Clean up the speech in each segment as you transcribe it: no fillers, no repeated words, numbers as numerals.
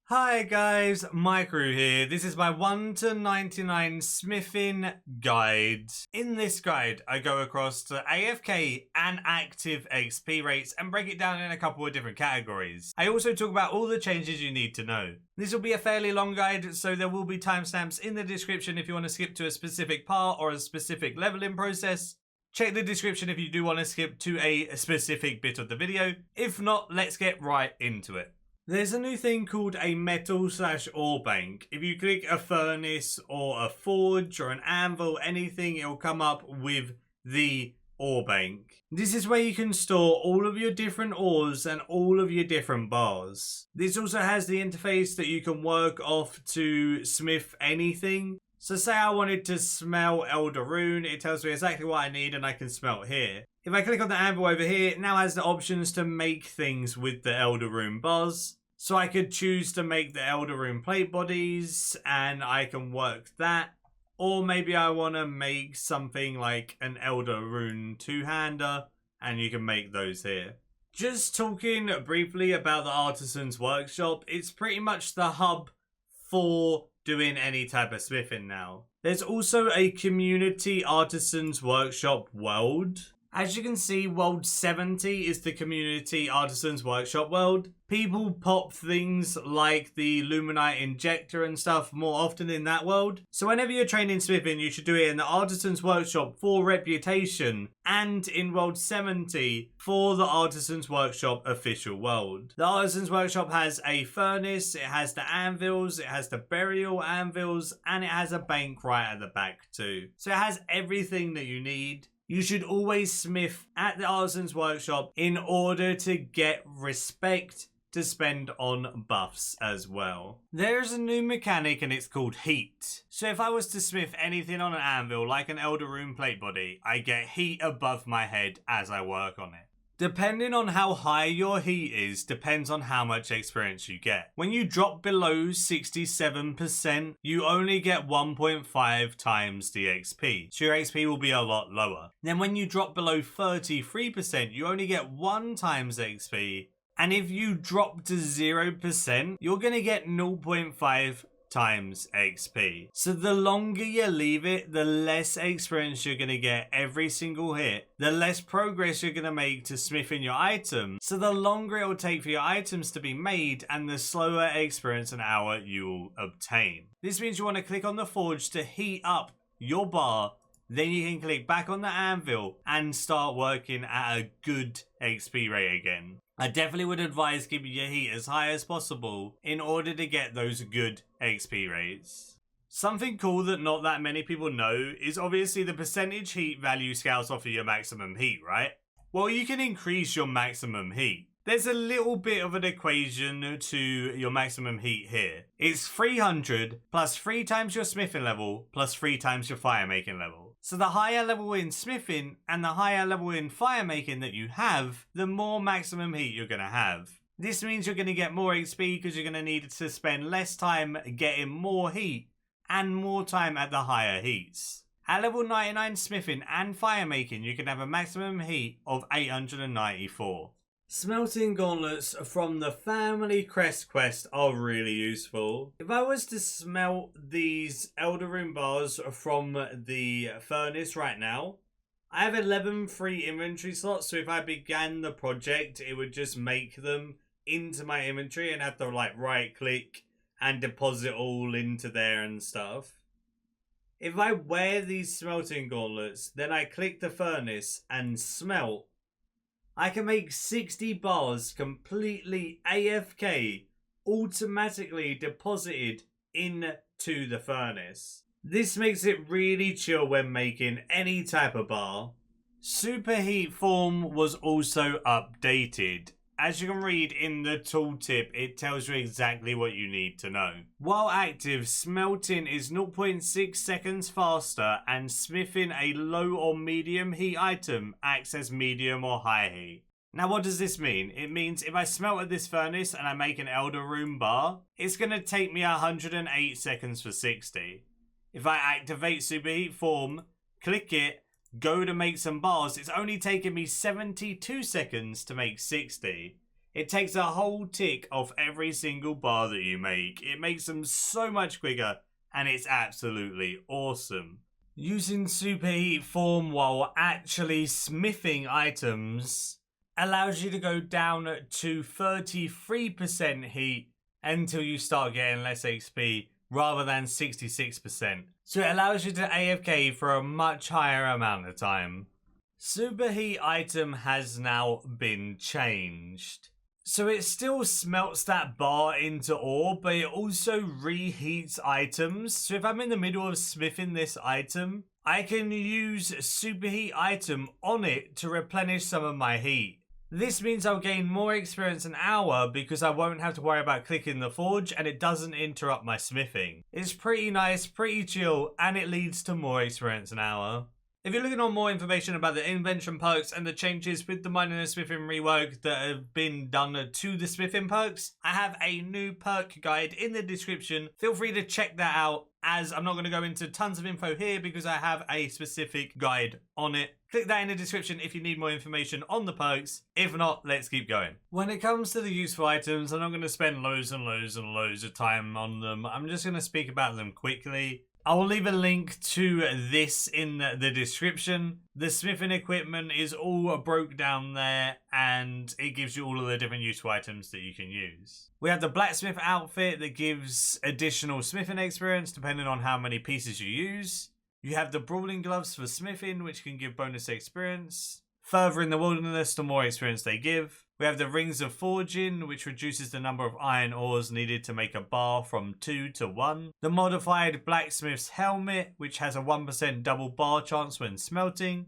Hi guys, Maikeru here. This is my 1 to 99 smithing guide. In this guide, I go across to AFK and active XP rates and break it down in a couple of different categories. I also talk about all the changes you need to know. This will be a fairly long guide, so there will be timestamps in the description if you want to skip to a specific part or a specific leveling process. Check the description if you do want to skip to a specific bit of the video. If not, let's get right into it. There's a new thing called a metal/ore bank. If you click a furnace or a forge or an anvil, anything, it'll come up with the ore bank. This is where you can store all of your different ores and all of your different bars. This also has the interface that you can work off to smith anything. So say I wanted to smelt Elder Rune, it tells me exactly what I need and I can smelt here. If I click on the anvil over here, it now has the options to make things with the Elder Rune bars. So I could choose to make the Elder Rune plate bodies and I can work that. Or maybe I want to make something like an Elder Rune two-hander and you can make those here. Just talking briefly about the Artisan's workshop, it's pretty much the hub for doing any type of smithing now. There's also a community Artisan's workshop world. As you can see, world 70 is the community Artisan's workshop world. People pop things like the Luminite injector and stuff more often in that world. So whenever you're training smithing, you should do it in the Artisan's workshop for reputation and in world 70 for the Artisan's workshop official world. The Artisan's workshop has a furnace, it has the anvils, it has the burial anvils, and it has a bank right at the back too. So it has everything that you need. You should always smith at the Artisan's workshop in order to get respect to spend on buffs as well. There's a new mechanic and it's called heat. So if I was to smith anything on an anvil like an Elder Rune plate body, I get heat above my head as I work on it. Depending on how high your heat is, depends on how much experience you get. When you drop below 67%, you only get 1.5 times the XP. So your XP will be a lot lower. Then when you drop below 33%, you only get 1 times XP. And if you drop to 0%, you're going to get 0.5 times XP. So the longer you leave it, the less experience you're going to get every single hit, the less progress you're going to make to smithing your item. So the longer it will take for your items to be made and the slower experience an hour you'll obtain. This means you want to click on the forge to heat up your bar. Then you can click back on the anvil and start working at a good XP rate again. I definitely would advise keeping your heat as high as possible in order to get those good XP rates. Something cool that not that many people know is obviously the percentage heat value scales off of your maximum heat, right? Well, you can increase your maximum heat. There's a little bit of an equation to your maximum heat here. It's 300 plus 3 times your smithing level plus 3 times your fire making level. So the higher level in smithing and the higher level in fire making that you have, the more maximum heat you're going to have. This means you're going to get more XP because you're going to need to spend less time getting more heat and more time at the higher heats. At level 99 smithing and fire making, you can have a maximum heat of 894. Smelting Gauntlets from the Family Crest quest are really useful. If I was to smelt these Elder Rune bars from the furnace right now, I have 11 free inventory slots, so if I began the project, it would just make them into my inventory and have to like right click and deposit all into there and stuff. If I wear these Smelting Gauntlets, then I click the furnace and smelt, I can make 60 bars completely AFK, automatically deposited into the furnace. This makes it really chill when making any type of bar. Superheat Form was also updated. As you can read in the tooltip, it tells you exactly what you need to know. While active, smelting is 0.6 seconds faster and smithing a low or medium heat item acts as medium or high heat. Now what does this mean? It means if I smelt at this furnace and I make an Elder Rune bar, it's going to take me 108 seconds for 60. If I activate Superheat Form, click it, go to make some bars, it's only taken me 72 seconds to make 60. It takes a whole tick off every single bar that you make. It makes them so much quicker, and it's absolutely awesome. Using Superheat Form while actually smithing items allows you to go down to 33% heat until you start getting less XP rather than 66%. So it allows you to AFK for a much higher amount of time. Superheat Item has now been changed. So it still smelts that bar into ore, but it also reheats items. So if I'm in the middle of smithing this item, I can use Superheat Item on it to replenish some of my heat. This means I'll gain more experience an hour because I won't have to worry about clicking the forge and it doesn't interrupt my smithing. It's pretty nice, pretty chill, and it leads to more experience an hour. If you're looking on more information about the invention perks and the changes with the mining and smithing rework that have been done to the smithing perks, I have a new perk guide in the description. Feel free to check that out, as I'm not going to go into tons of info here because I have a specific guide on it. Click that in the description if you need more information on the perks. If not, let's keep going. When it comes to the useful items, I'm not going to spend loads and loads and loads of time on them. I'm just going to speak about them quickly. I will leave a link to this in the description. The smithing equipment is all broke down there, and it gives you all of the different useful items that you can use. We have the blacksmith outfit that gives additional smithing experience depending on how many pieces you use. You have the brawling gloves for smithing, which can give bonus experience. Further in the wilderness, the more experience they give. We have the rings of forging, which reduces the number of iron ores needed to make a bar from 2 to 1. The modified blacksmith's helmet, which has a 1% double bar chance when smelting.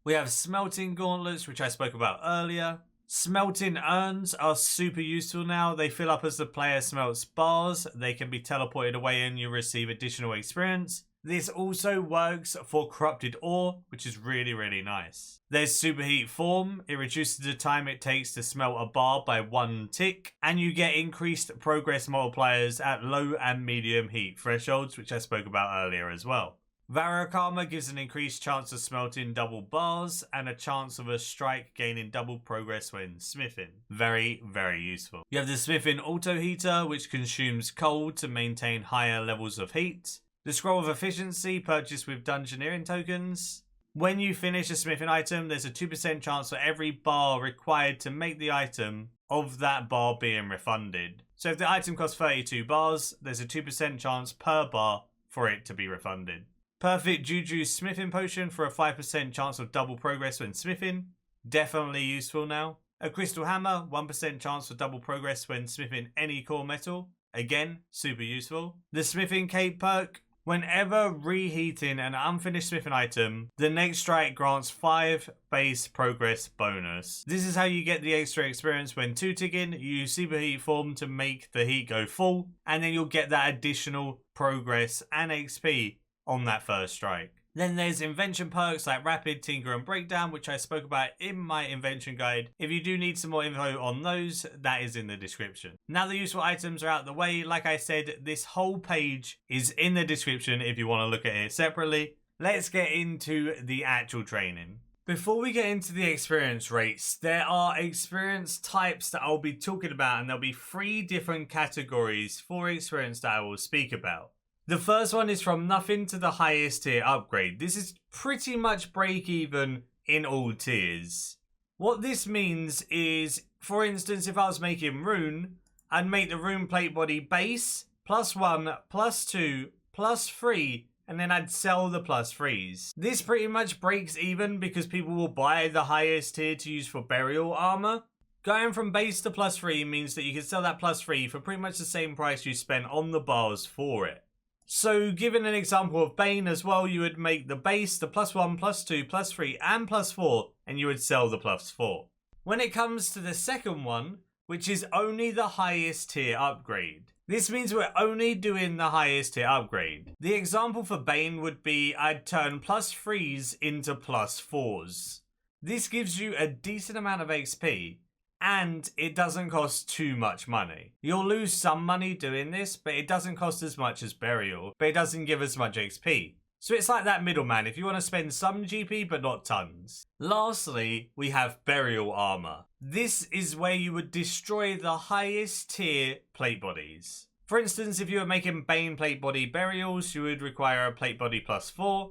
We have smelting gauntlets, which I spoke about earlier. Smelting urns are super useful now. They fill up as the player smelts bars. They can be teleported away and you receive additional experience. This also works for corrupted ore, which is really, really nice. There's Superheat Form. It reduces the time it takes to smelt a bar by 1 tick, and you get increased progress multipliers at low and medium heat thresholds, which I spoke about earlier as well. Varrock Armor gives an increased chance of smelting double bars and a chance of a strike gaining double progress when smithing. Very, very useful. You have the Smithing Auto Heater, which consumes coal to maintain higher levels of heat. The Scroll of Efficiency, purchased with Dungeoneering tokens. When you finish a smithing item, there's a 2% chance for every bar required to make the item of that bar being refunded. So if the item costs 32 bars, there's a 2% chance per bar for it to be refunded. Perfect Juju Smithing Potion for a 5% chance of double progress when smithing. Definitely useful now. A Crystal Hammer, 1% chance for double progress when smithing any core metal. Again, super useful. The Smithing Cape perk. Whenever reheating an unfinished smithing item, the next strike grants 5 base progress bonus. This is how you get the extra experience when 2-ticking. You use Superheat Form to make the heat go full, and then you'll get that additional progress and XP on that first strike. Then there's invention perks like Rapid, Tinker and Breakdown, which I spoke about in my invention guide. If you do need some more info on those, that is in the description. Now the useful items are out the way. Like I said, this whole page is in the description if you want to look at it separately. Let's get into the actual training. Before we get into the experience rates, there are experience types that I'll be talking about, and there'll be 3 different categories for experience that I will speak about. The first one is from nothing to the highest tier upgrade. This is pretty much break even in all tiers. What this means is, for instance, if I was making rune, I'd make the rune plate body base, +1, +2, +3, and then I'd sell the +3s. This pretty much breaks even because people will buy the highest tier to use for burial armor. Going from base to +3 means that you can sell that +3 for pretty much the same price you spent on the bars for it. So given an example of Bane as well, you would make the base, the +1, +2, +3 and +4, and you would sell the +4. When it comes to the second one, which is only the highest tier upgrade, this means we're only doing the highest tier upgrade. The example for Bane would be I'd turn +3s into +4s. This gives you a decent amount of XP, and it doesn't cost too much money. You'll lose some money doing this, but it doesn't cost as much as burial, but it doesn't give as much XP. So it's like that middleman if you want to spend some GP but not tons. Lastly, we have burial armor. This is where you would destroy the highest tier plate bodies. For instance, if you were making Bane plate body burials, you would require a plate body +4.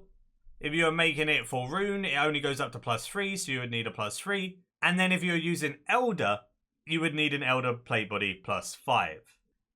If you were making it for Rune, it only goes up to +3, so you would need a +3. And then if you're using Elder, you would need an Elder plate body +5.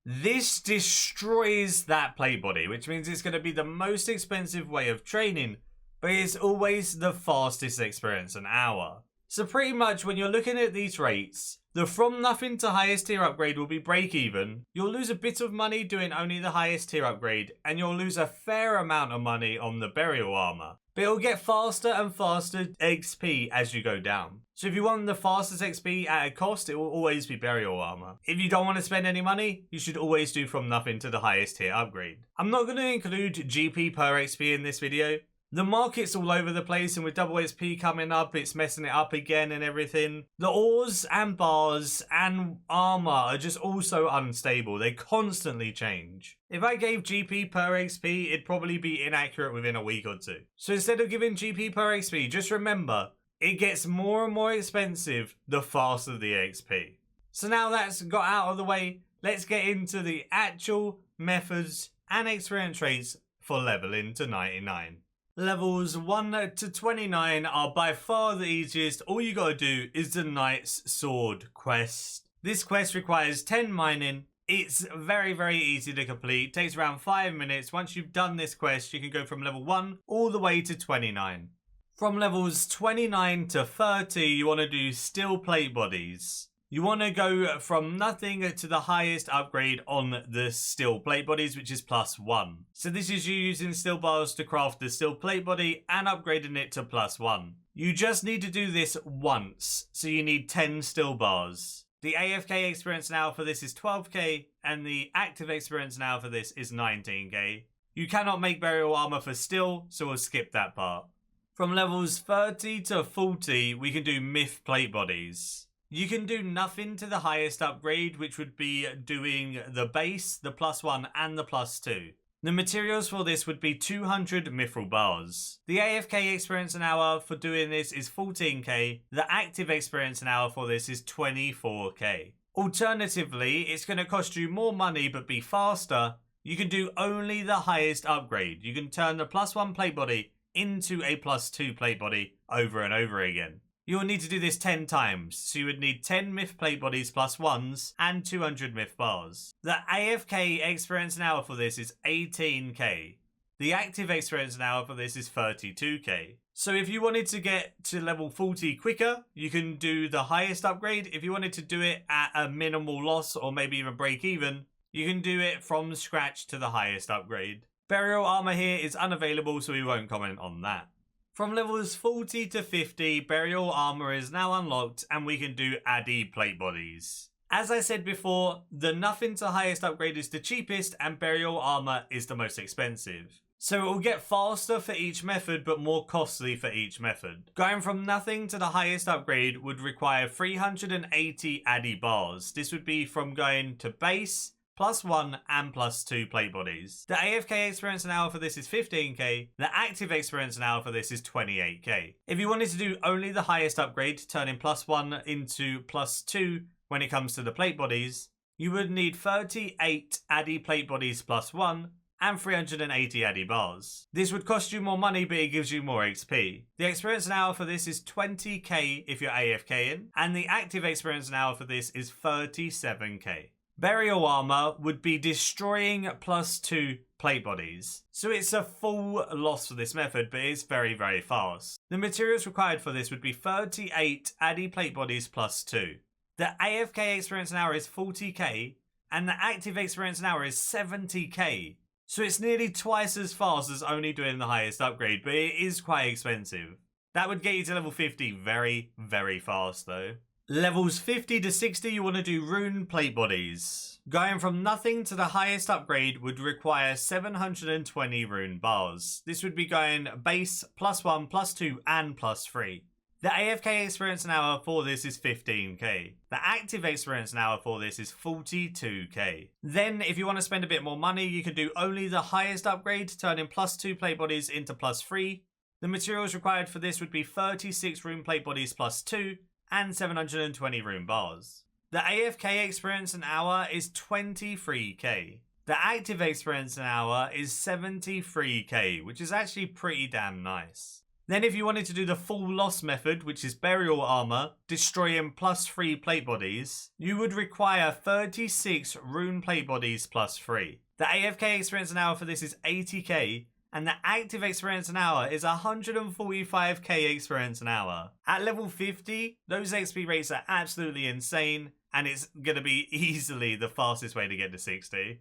This destroys that plate body, which means it's going to be the most expensive way of training, but it's always the fastest experience an hour. So pretty much when you're looking at these rates, the from nothing to highest tier upgrade will be break even. You'll lose a bit of money doing only the highest tier upgrade, and you'll lose a fair amount of money on the burial armor. But it'll get faster and faster XP as you go down. So if you want the fastest XP at a cost, it will always be burial armor. If you don't want to spend any money, you should always do from nothing to the highest tier upgrade. I'm not going to include GP per XP in this video. The market's all over the place, and with double XP coming up, it's messing it up again and everything. The ores and bars and armor are just also unstable. They constantly change. If I gave GP per XP, it'd probably be inaccurate within a week or two. So instead of giving GP per XP, just remember, it gets more and more expensive the faster the XP. So now that's got out of the way, let's get into the actual methods and experience traits for leveling to 99. Levels 1 to 29 are by far the easiest. All you gotta do is the Knight's Sword quest. This quest requires 10 mining. It's very, very easy to complete. It takes around 5 minutes. Once you've done this quest, you can go from level 1 all the way to 29. From levels 29 to 30, you want to do steel plate bodies. You want to go from nothing to the highest upgrade on the steel plate bodies, which is +1. So this is you using steel bars to craft the steel plate body and upgrading it to +1. You just need to do this once, so you need 10 steel bars. The AFK experience now for this is 12k, and the active experience now for this is 19k. You cannot make burial armor for steel, so we'll skip that part. From levels 30 to 40, we can do myth plate bodies. You can do nothing to the highest upgrade, which would be doing the base, the +1 and the +2. The materials for this would be 200 mithril bars. The AFK experience an hour for doing this is 14k. The active experience an hour for this is 24k. Alternatively, it's going to cost you more money but be faster. You can do only the highest upgrade. You can turn the +1 plate body into a +2 plate body over and over again. You'll need to do this 10 times, so you would need 10 myth plate bodies +1s and 200 myth bars. The AFK experience an hour for this is 18k. The active experience an hour for this is 32k. So if you wanted to get to level 40 quicker, you can do the highest upgrade. If you wanted to do it at a minimal loss or maybe even break even, you can do it from scratch to the highest upgrade. Burial armor here is unavailable, so we won't comment on that. From levels 40 to 50, burial armor is now unlocked and we can do Addy plate bodies. As I said before, the nothing to highest upgrade is the cheapest and burial armor is the most expensive. So it will get faster for each method but more costly for each method. Going from nothing to the highest upgrade would require 380 Addy bars. This would be from going to base, +1 and +2 plate bodies. The AFK experience an hour for this is 15k. The active experience an hour for this is 28k. If you wanted to do only the highest upgrade, turning +1 into +2 when it comes to the plate bodies, you would need 38 Addy plate bodies +1 and 380 Addy bars. This would cost you more money, but it gives you more XP. The experience an hour for this is 20k if you're AFKing, and the active experience an hour for this is 37k. Burial armor would be destroying +2 plate bodies. So it's a full loss for this method, but it's very, very fast. The materials required for this would be 38 Addy plate bodies +2. The AFK experience an hour is 40k, and the active experience an hour is 70k. So it's nearly twice as fast as only doing the highest upgrade, but it is quite expensive. That would get you to level 50 very, very fast though. Levels 50 to 60, you want to do rune plate bodies. Going from nothing to the highest upgrade would require 720 rune bars. This would be going base, +1, +2, and +3. The AFK experience an hour for this is 15k. The active experience an hour for this is 42k. Then, if you want to spend a bit more money, you can do only the highest upgrade, turning +2 plate bodies into +3. The materials required for this would be 36 rune plate bodies +2, and 720 rune bars. The AFK experience an hour is 23k. The active experience an hour is 73k, which is actually pretty damn nice. Then if you wanted to do the full loss method, which is burial armor, destroying +3 plate bodies, you would require 36 rune plate bodies +3. The AFK experience an hour for this is 80k, and the active experience an hour is 145k experience an hour. At level 50, those XP rates are absolutely insane, and it's going to be easily the fastest way to get to 60.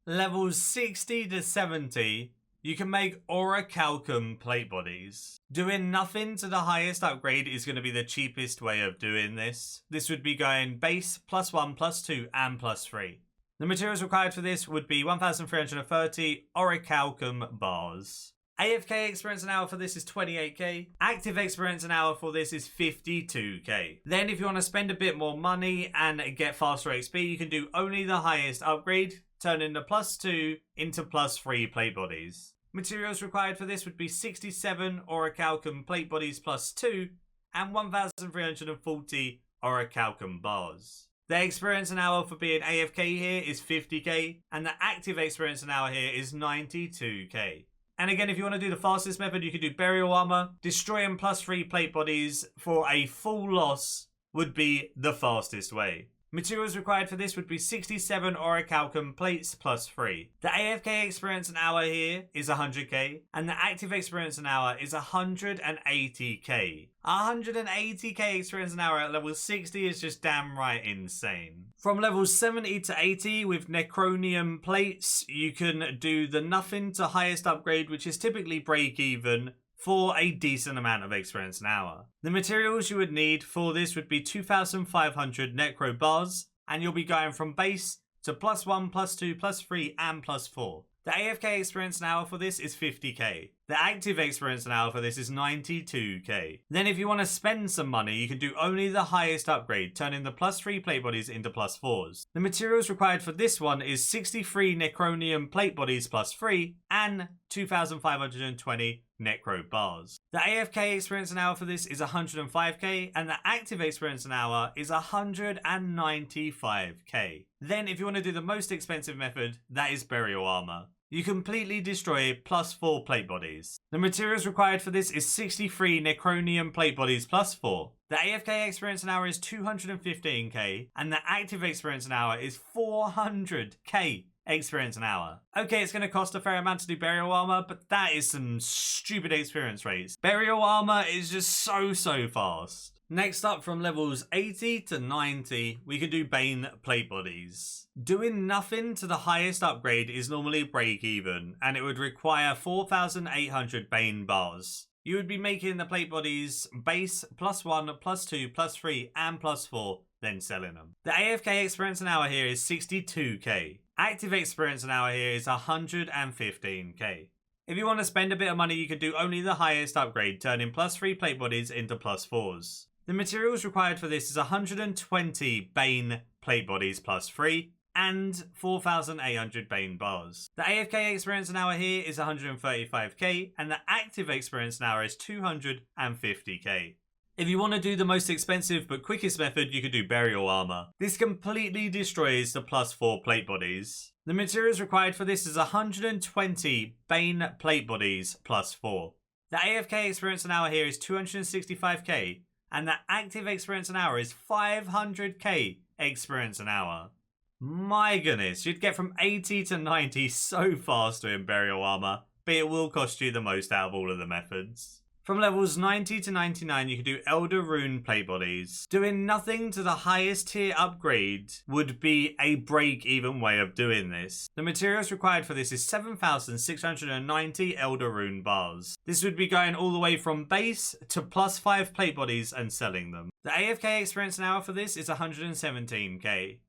Levels 60 to 70, you can make Orichalcum plate bodies. Doing nothing to the highest upgrade is going to be the cheapest way of doing this. This would be going base, +1, +2, and +3. The materials required for this would be 1,330 Orichalcum bars. AFK experience an hour for this is 28k. Active experience an hour for this is 52k. Then if you want to spend a bit more money and get faster XP, you can do only the highest upgrade, turning the +2 into +3 plate bodies. Materials required for this would be 67 Orichalcum plate bodies +2 and 1,340 Orichalcum bars. The experience an hour for being AFK here is 50k, and the active experience an hour here is 92k. And again, if you want to do the fastest method, you could do burial armor. Destroying +3 plate bodies for a full loss would be the fastest way. Materials required for this would be 67 Orichalcum plates +3. The AFK experience an hour here is 100k, and the active experience an hour is 180k. 180k experience an hour at level 60 is just damn right insane. From levels 70 to 80 with Necronium plates, you can do the nothing to highest upgrade, which is typically break even, for a decent amount of experience an hour. The materials you would need for this would be 2,500 Necro bars, and you'll be going from base to +1, +2, +3, and +4. The AFK experience an hour for this is 50k. The active experience an hour for this is 92k. Then if you want to spend some money, you can do only the highest upgrade, turning the +3 plate bodies into +4s. The materials required for this one is 63 Necronium plate bodies +3 and 2,520 Necro bars. The AFK experience an hour for this is 105k, and the active experience an hour is 195k. Then if you want to do the most expensive method, that is burial armor. You completely destroy +4 plate bodies. The materials required for this is 63 Necronium plate bodies +4. The AFK experience an hour is 215k, and the active experience an hour is 400k experience an hour. Okay, it's going to cost a fair amount to do burial armor, but that is some stupid experience rates. Burial armor is just so fast. Next up, from levels 80 to 90, we can do Bane plate bodies. Doing nothing to the highest upgrade is normally break even, and it would require 4,800 Bane bars. You would be making the plate bodies base, +1, +2, +3, and +4, then selling them. The AFK experience an hour here is 62k. Active experience an hour here is 115k. If you want to spend a bit of money, you can do only the highest upgrade, turning +3 plate bodies into +4s. The materials required for this is 120 Bane plate bodies +3 and 4,800 Bane bars. The AFK experience an hour here is 135k, and the active experience an hour is 250k. If you want to do the most expensive but quickest method, you could do burial armor. This completely destroys the +4 plate bodies. The materials required for this is 120 Bane plate bodies +4. The AFK experience an hour here is 265k, and the active experience an hour is 500k experience an hour. My goodness, you'd get from 80 to 90 so fast doing burial armor, but it will cost you the most out of all of the methods. From levels 90 to 99, you can do Elder Rune plate bodies. Doing nothing to the highest tier upgrade would be a break-even way of doing this. The materials required for this is 7,690 Elder Rune bars. This would be going all the way from base to +5 plate bodies and selling them. The AFK experience an hour for this is 117k.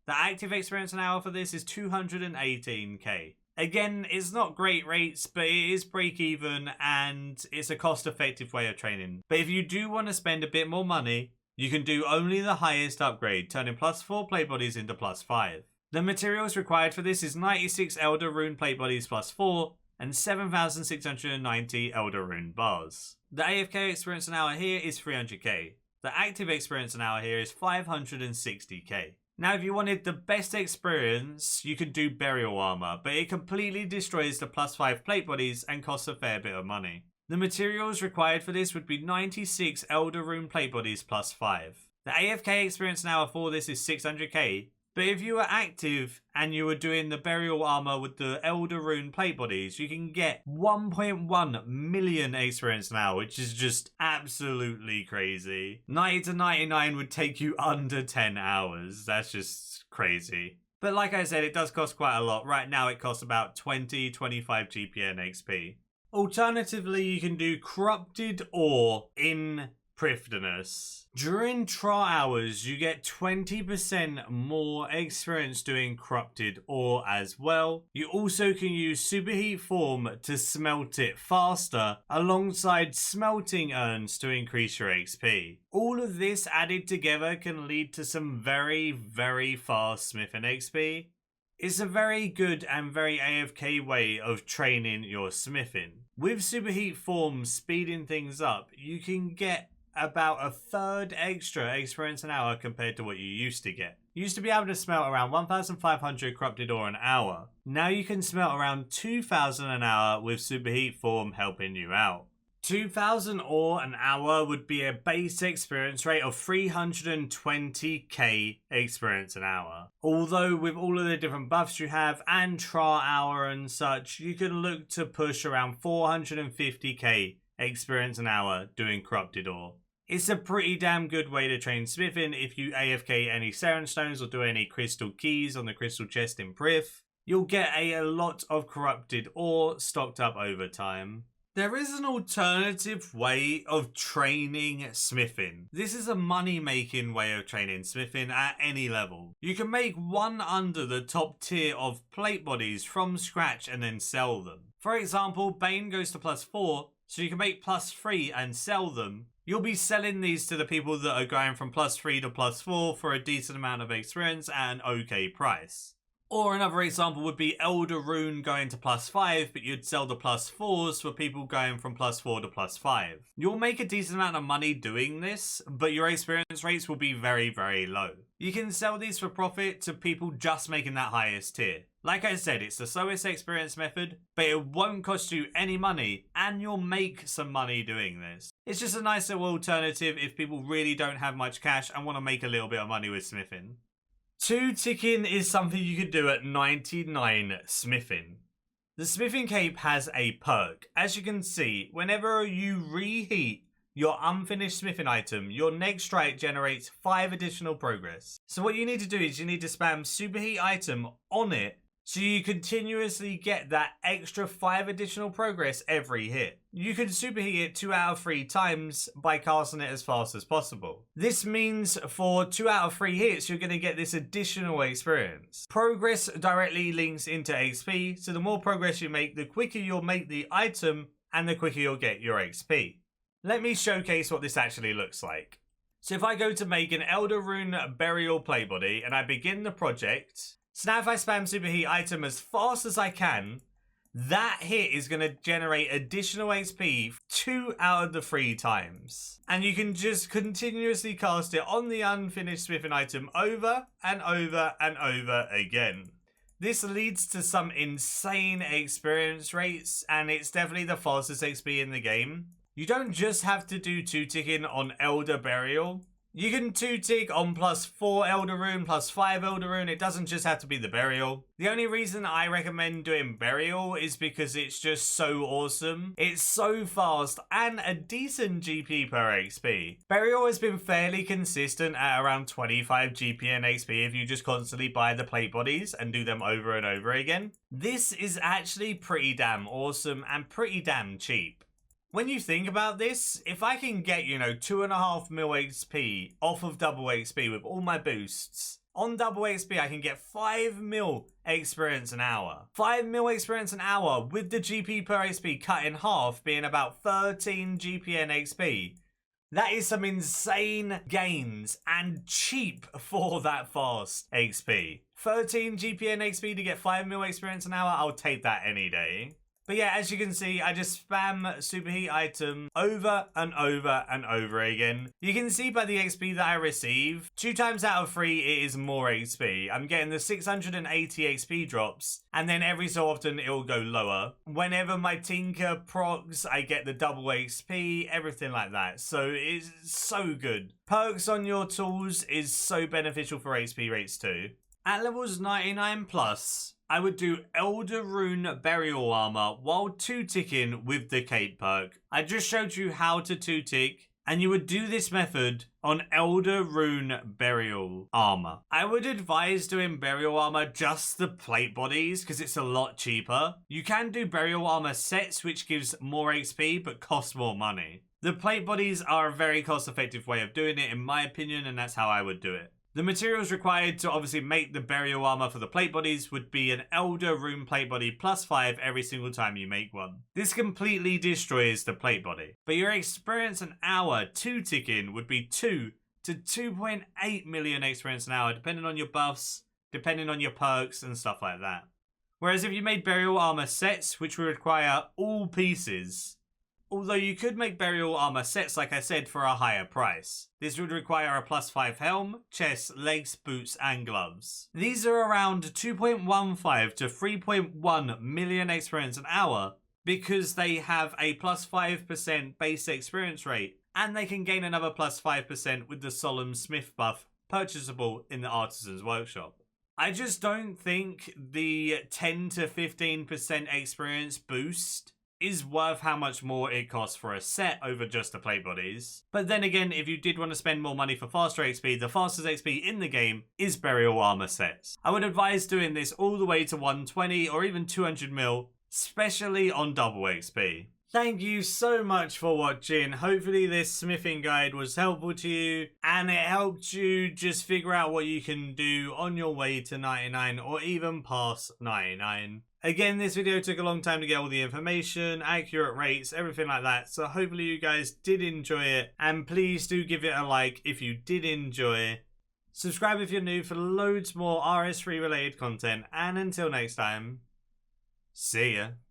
The active experience an hour for this is 218k. Again, it's not great rates, but it is break even and it's a cost effective way of training. But if you do want to spend a bit more money, you can do only the highest upgrade, turning +4 plate bodies into +5. The materials required for this is 96 Elder Rune plate bodies +4 and 7,690 Elder Rune bars. The AFK experience an hour here is 300k. the active experience an hour here is 560k. Now, if you wanted the best experience, you could do burial armor, but it completely destroys the +5 plate bodies and costs a fair bit of money. The materials required for this would be 96 Elder Rune plate bodies +5. The AFK experience an hour for this is 600k, but if you were active and you were doing the burial armor with the Elder Rune plate bodies, you can get 1.1 million experience an hour, which is just absolutely crazy. 90 to 99 would take you under 10 hours. That's just crazy. But like I said, it does cost quite a lot. Right now it costs about 20-25 GPN XP. Alternatively, you can do corrupted ore in Prifdinous. During trial hours, you get 20% more experience doing corrupted ore as well. You also can use Superheat Form to smelt it faster, alongside smelting urns to increase your XP. All of this added together can lead to some very, very fast smithing XP. It's a very good and very AFK way of training your smithing. With Superheat Form speeding things up, you can get about a third extra experience an hour compared to what you used to get. You used to be able to smelt around 1,500 corrupted ore an hour. Now you can smelt around 2,000 an hour with Superheat Form helping you out. 2,000 ore an hour would be a base experience rate of 320k experience an hour. Although with all of the different buffs you have and trial hour and such, you can look to push around 450k experience an hour doing corrupted ore. It's a pretty damn good way to train smithing if you AFK any Seren Stones or do any crystal keys on the crystal chest in Prif. You'll get a lot of corrupted ore stocked up over time. There is an alternative way of training smithing. This is a money-making way of training smithing at any level. You can make one under the top tier of plate bodies from scratch and then sell them. For example, Bane goes to +4, so you can make +3 and sell them. You'll be selling these to the people that are going from +3 to +4 for a decent amount of experience at an okay price. Or another example would be Elder Rune going to +5, but you'd sell the +4s for people going from +4 to +5. You'll make a decent amount of money doing this, but your experience rates will be very, very low. You can sell these for profit to people just making that highest tier. Like I said, it's the slowest experience method, but it won't cost you any money, and you'll make some money doing this. It's just a nice little alternative if people really don't have much cash and want to make a little bit of money with smithing. 2 ticking is something you could do at 99 smithing. The smithing cape has a perk. As you can see, whenever you reheat your unfinished smithing item, your next strike generates 5 additional progress. So what you need to do is you need to spam Superheat Item on it so you continuously get that extra 5 additional progress every hit. You can superheat it 2 out of 3 times by casting it as fast as possible. This means for 2 out of 3 hits, you're going to get this additional experience. Progress directly links into XP, so the more progress you make, the quicker you'll make the item and the quicker you'll get your XP. Let me showcase what this actually looks like. So if I go to make an Elder Rune burial playbody and I begin the project, so now if I spam Superheat Item as fast as I can, that hit is going to generate additional XP 2 out of the 3 times. And you can just continuously cast it on the unfinished smithing item over and over and over again. This leads to some insane experience rates, and it's definitely the fastest XP in the game. You don't just have to do 2 ticking on Elder Burial. You can 2 tick on +4 Elder Rune, +5 Elder Rune. It doesn't just have to be the Burial. The only reason I recommend doing Burial is because it's just so awesome. It's so fast and a decent GP per XP. Burial has been fairly consistent at around 25 GP and XP if you just constantly buy the plate bodies and do them over and over again. This is actually pretty damn awesome and pretty damn cheap. When you think about this, if I can get, 2.5 mil XP off of double XP with all my boosts, on double XP I can get 5 mil experience an hour. 5 mil experience an hour with the GP per XP cut in half being about 13 GPN XP. That is some insane gains and cheap for that fast XP. 13 GPN XP to get 5 mil experience an hour, I'll take that any day. But yeah, as you can see, I just spam Superheat Item over and over and over again. You can see by the XP that I receive, 2 times out of 3 it is more XP. I'm getting the 680 XP drops, and then every so often it will go lower. Whenever my Tinker procs, I get the double XP, everything like that. So it's so good. Perks on your tools is so beneficial for XP rates too. At levels 99 plus, I would do Elder Rune Burial Armor while 2-ticking with the Cape perk. I just showed you how to 2-tick, and you would do this method on Elder Rune Burial Armor. I would advise doing Burial Armor just the plate bodies because it's a lot cheaper. You can do Burial Armor sets which gives more XP but costs more money. The plate bodies are a very cost-effective way of doing it in my opinion, and that's how I would do it. The materials required to obviously make the burial armor for the plate bodies would be an Elder Rune plate body +5 every single time you make one. This completely destroys the plate body. But your experience an hour 2-ticking would be 2 to 2.8 million experience an hour, depending on your buffs, depending on your perks and stuff like that. Whereas if you made burial armor sets, which would require all pieces, although you could make burial armor sets, like I said, for a higher price. This would require a +5 helm, chest, legs, boots, and gloves. These are around 2.15 to 3.1 million experience an hour because they have a +5% base experience rate, and they can gain another +5% with the Solemn Smith buff purchasable in the Artisan's Workshop. I just don't think the 10 to 15% experience boost is worth how much more it costs for a set over just the plate bodies. But then again, if you did want to spend more money for faster XP, the fastest XP in the game is burial armor sets. I would advise doing this all the way to 120 or even 200 mil, especially on double XP. Thank you so much for watching. Hopefully this smithing guide was helpful to you and it helped you just figure out what you can do on your way to 99 or even past 99. Again, this video took a long time to get all the information, accurate rates, everything like that. So hopefully you guys did enjoy it. And please do give it a like if you did enjoy. Subscribe if you're new for loads more RS3 related content. And until next time, see ya.